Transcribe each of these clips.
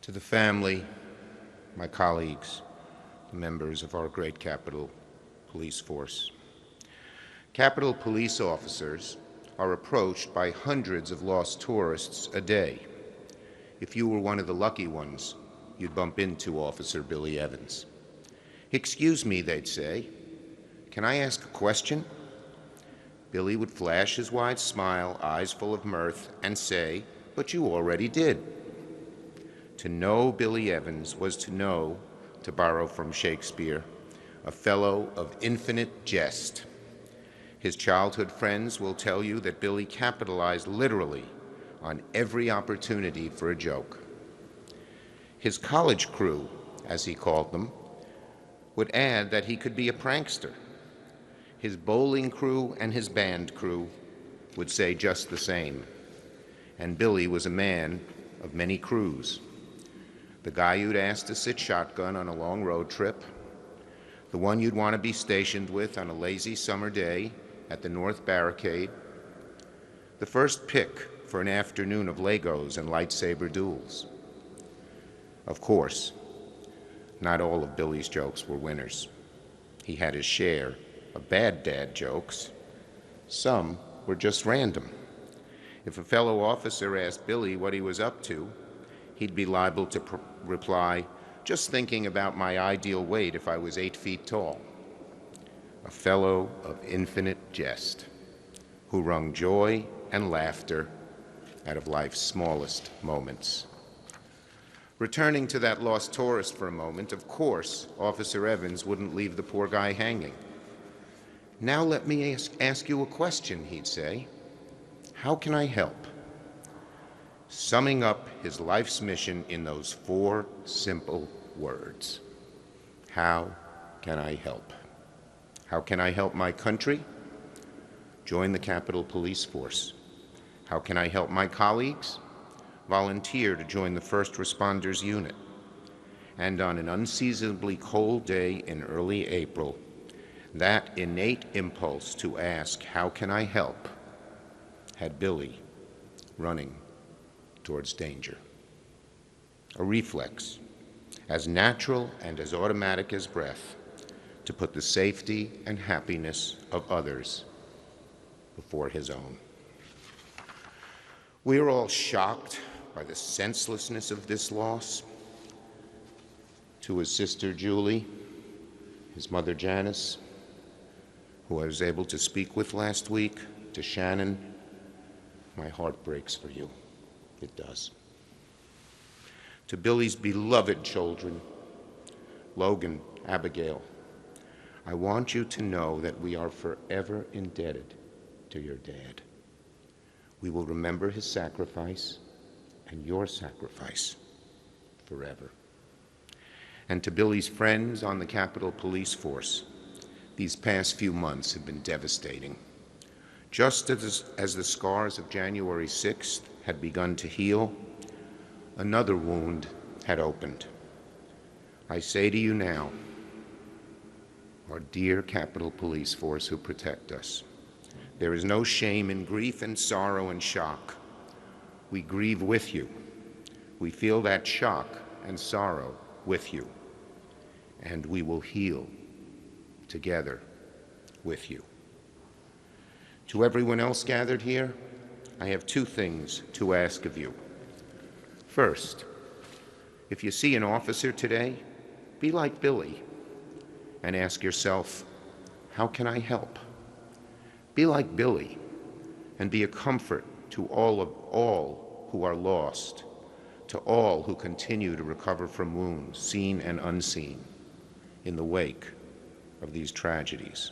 To the family, my colleagues, the members of our great Capitol Police Force. Capitol Police officers are approached by hundreds of lost tourists a day. If you were one of the lucky ones, you'd bump into Officer Billy Evans. "Excuse me," they'd say. "Can I ask a question?" Billy would flash his wide smile, eyes full of mirth, and say, "But you already did." To know Billy Evans was to know, to borrow from Shakespeare, a fellow of infinite jest. His childhood friends will tell you that Billy capitalized literally on every opportunity for a joke. His college crew, as he called them, would add that he could be a prankster. His bowling crew and his band crew would say just the same. And Billy was a man of many crews. The guy you'd ask to sit shotgun on a long road trip, the one you'd want to be stationed with on a lazy summer day at the North Barricade, the first pick for an afternoon of Legos and lightsaber duels. Of course, not all of Billy's jokes were winners. He had his share of bad dad jokes. Some were just random. If a fellow officer asked Billy what he was up to, he'd be liable to reply, "Just thinking about my ideal weight if I was 8 feet tall." A fellow of infinite jest, who wrung joy and laughter out of life's smallest moments. Returning to that lost tourist for a moment, of course, Officer Evans wouldn't leave the poor guy hanging. "Now let me ask you a question," he'd say. "How can I help?" Summing up his life's mission in those 4 simple words. How can I help? How can I help my country? Join the Capitol Police Force. How can I help my colleagues? Volunteer to join the First Responders Unit. And on an unseasonably cold day in early April, that innate impulse to ask, "How can I help?" had Billy running towards danger. A reflex, as natural and as automatic as breath, to put the safety and happiness of others before his own. We are all shocked by the senselessness of this loss. To his sister Julie, his mother Janice, who I was able to speak with last week, to Shannon, my heart breaks for you. It does. To Billy's beloved children, Logan, Abigail, I want you to know that we are forever indebted to your dad. We will remember his sacrifice and your sacrifice forever. And to Billy's friends on the Capitol Police Force, these past few months have been devastating. Just as the scars of January 6th had begun to heal, another wound had opened. I say to you now, our dear Capitol Police Force who protect us, there is no shame in grief and sorrow and shock. We grieve with you. We feel that shock and sorrow with you. And we will heal together with you. To everyone else gathered here, I have 2 things to ask of you. First, if you see an officer today, be like Billy and ask yourself, how can I help? Be like Billy and be a comfort to all who are lost, to all who continue to recover from wounds, seen and unseen, in the wake of these tragedies.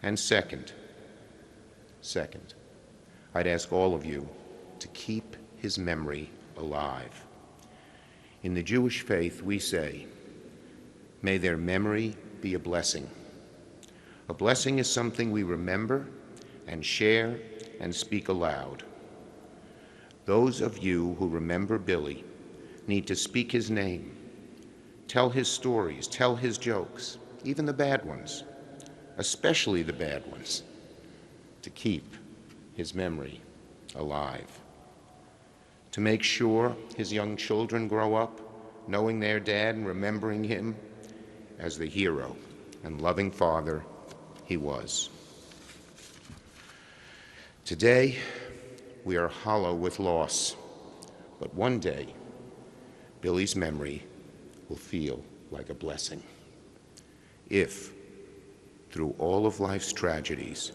And second, I'd ask all of you to keep his memory alive. In the Jewish faith, we say, may their memory be a blessing. A blessing is something we remember and share and speak aloud. Those of you who remember Billy need to speak his name, tell his stories, tell his jokes, even the bad ones, especially the bad ones, to keep his memory alive. to make sure his young children grow up knowing their dad and remembering him as the hero and loving father he was. Today, we are hollow with loss, but one day, Billy's memory will feel like a blessing. If, through all of life's tragedies,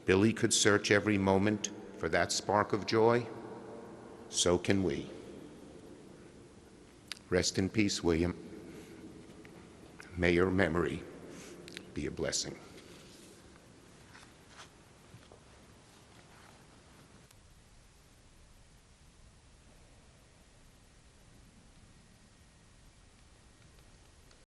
Billy could search every moment for that spark of joy, so can we. Rest in peace, William. May your memory be a blessing.